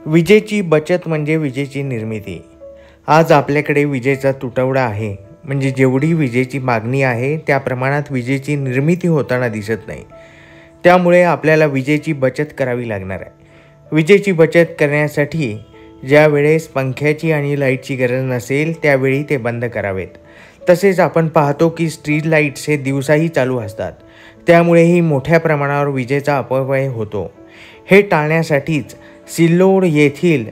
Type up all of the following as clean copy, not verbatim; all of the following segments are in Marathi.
विजेची बचत म्हणजे विजेची निर्मिती। आज आपल्याकडे विजेचा तुटवडा आहे, म्हणजे जेवढी विजेची मागणी आहे त्या प्रमाणात विजेची निर्मिती होताना दिसत नाही। त्यामुळे आपल्याला विजेची बचत करावी लागणार आहे। विजेची बचत करण्यासाठी ज्या वेळेस पंख्याची आणि लाईटची गरज नसेल त्यावेळी ते बंद करावेत। तसेच आपण पाहतो की स्ट्रीट लाईट्स हे दिवसाही चालू असतात, त्यामुळेही मोठ्या प्रमाणावर विजेचा अपव्यय होतो। हे टाळण्यासाठीच सिल्लोड येथील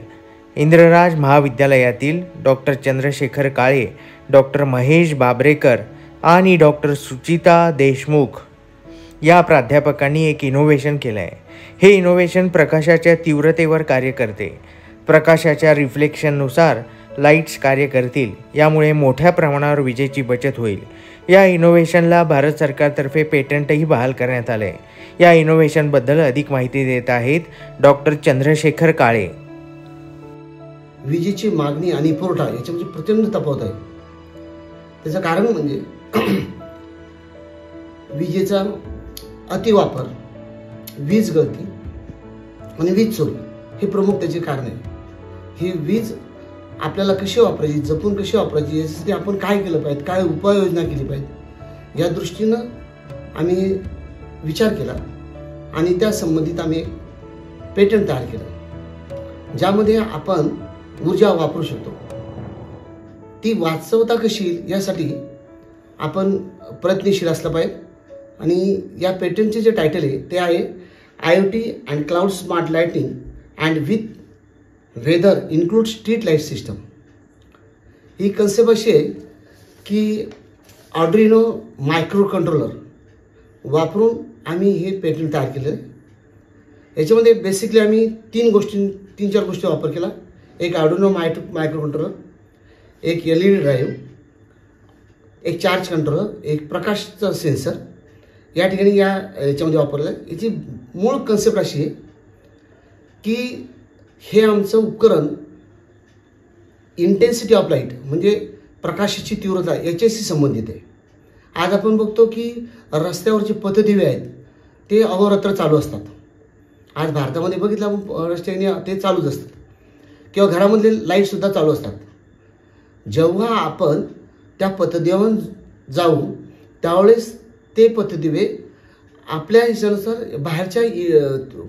इंद्रराज महाविद्यालयातील डॉक्टर चंद्रशेखर काळे, डॉक्टर महेश बाबरेकर आणि डॉक्टर सुचिता देशमुख या प्राध्यापकांनी एक इनोव्हेशन केलं आहे। हे इनोव्हेशन प्रकाशाच्या तीव्रतेवर कार्य करते। प्रकाशाच्या रिफ्लेक्शननुसार लाईट्स कार्य करतील, यामुळे मोठ्या प्रमाणावर विजेची बचत होईल। या इनोव्हेशनला भारत सरकारतर्फे पेटंटही बहाल करण्यात आले आहे। या इनोव्हेशनबद्दल अधिक माहिती देत आहेत डॉक्टर चंद्रशेखर काळे। विजेची मागणी आणि पुरवठा याच्यामध्ये प्रचंड तफावत आहे। त्याचं कारण म्हणजे विजेचा अतिवापर, वीज गळती आणि वीज चोरी हे प्रमुख त्याचे कारण आहे। ही वीज आपल्याला कशी वापरायची, जपून कशी वापरायची, यासाठी आपण काय केलं पाहिजे, काय उपाययोजना केली पाहिजे, या दृष्टीनं आम्ही विचार केला आणि त्या संबंधित आम्ही एक पेटंट तयार केलं, ज्यामध्ये आपण ऊर्जा वापरू शकतो। ती वाचवता कशी येईल यासाठी आपण प्रयत्नशील असलं पाहिजे। आणि या पेटंटचे जे टायटल आहे ते आहे IoT and cloud smart lighting and with weather include street light system. ही कन्सेप्ट अशी आहे की आर्डिनो मायक्रो कंट्रोलर वापरून आम्ही हे पेटंट तयार केलं आहे। याच्यामध्ये बेसिकली आम्ही तीन चार गोष्टी वापर केला। एक आर्डिनो मायक्रो कंट्रोलर, एक LED ड्राईव्ह, एक चार्ज कंट्रोलर, एक प्रकाशचं सेन्सर या ठिकाणी याच्यामध्ये वापरलं आहे। याची मूळ कन्सेप्ट अशी आहे की हे आमचं उपकरण इंटेन्सिटी ऑफ लाईट म्हणजे प्रकाशाची तीव्रता याच्याशी संबंधित आहे। आज आपण बघतो की रस्त्यावरचे पथदिवे आहेत ते अहोरात्र चालू असतात। आज भारतामध्ये बघितलं आपण रस्त्याने ते चालूच असतात, किंवा घरामधले लाईटसुद्धा चालू असतात। जेव्हा आपण त्या पथदिव्यावर जाऊ त्यावेळेस ते पथदिवे आपल्या हिशोबानुसार बाहेरच्या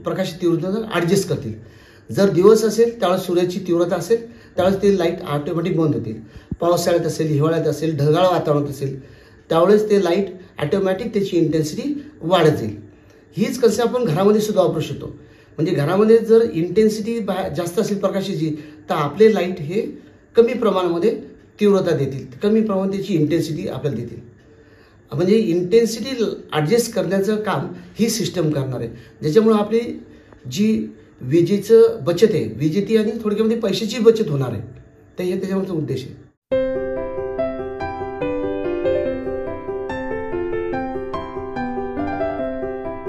प्रकाश तीव्रतेनुसार ॲडजस्ट करतील। जर दिवस असेल त्यावेळेस सूर्याची तीव्रता असेल त्यावेळेस ते लाईट ऑटोमॅटिक बंद होतील। पावसाळ्यात असेल, हिवाळ्यात असेल, ढगाळ वातावरणात असेल त्यावेळेस ते लाईट ऑटोमॅटिक त्याची इंटेन्सिटी वाढत जाईल। हीच कन्सेप्ट आपण घरामध्ये सुद्धा वापरू शकतो। म्हणजे घरामध्ये जर इंटेन्सिटी जास्त असेल प्रकाशाची तर आपले लाईट हे कमी प्रमाणामध्ये तीव्रता देतील, कमी प्रमाणात त्याची इंटेन्सिटी आपल्याला देतील। म्हणजे इंटेन्सिटी ॲडजस्ट करण्याचं काम ही सिस्टम करणार आहे, ज्याच्यामुळे आपली जी विजेचं बचत आहे, विजेती आणि थोडक्यामध्ये पैशाची बचत होणार आहे। तर हे त्याच्यामागचा उद्देश आहे।